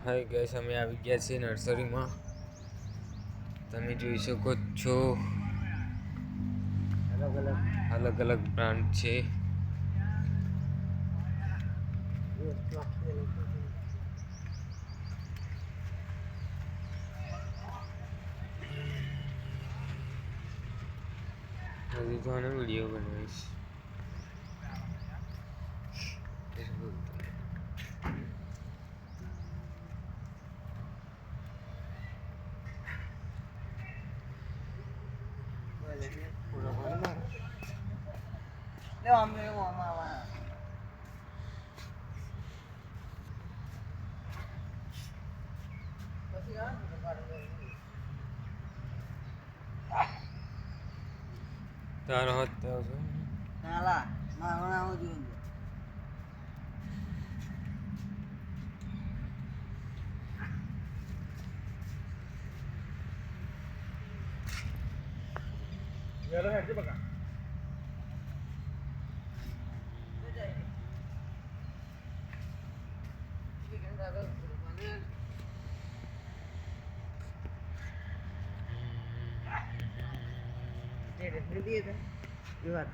Hi guys, અમે આવી ગયા છીએ નર્સરીમાં. તમે જોઈ શકો છો અલગ અલગ બ્રાન્ડ છે. હજી તો આનો વિડીયો બનાવીશ. તારો હાથ તો આવશે. નાલા મારો નામ જોઈએ. याला ह्याचे बघा ये बात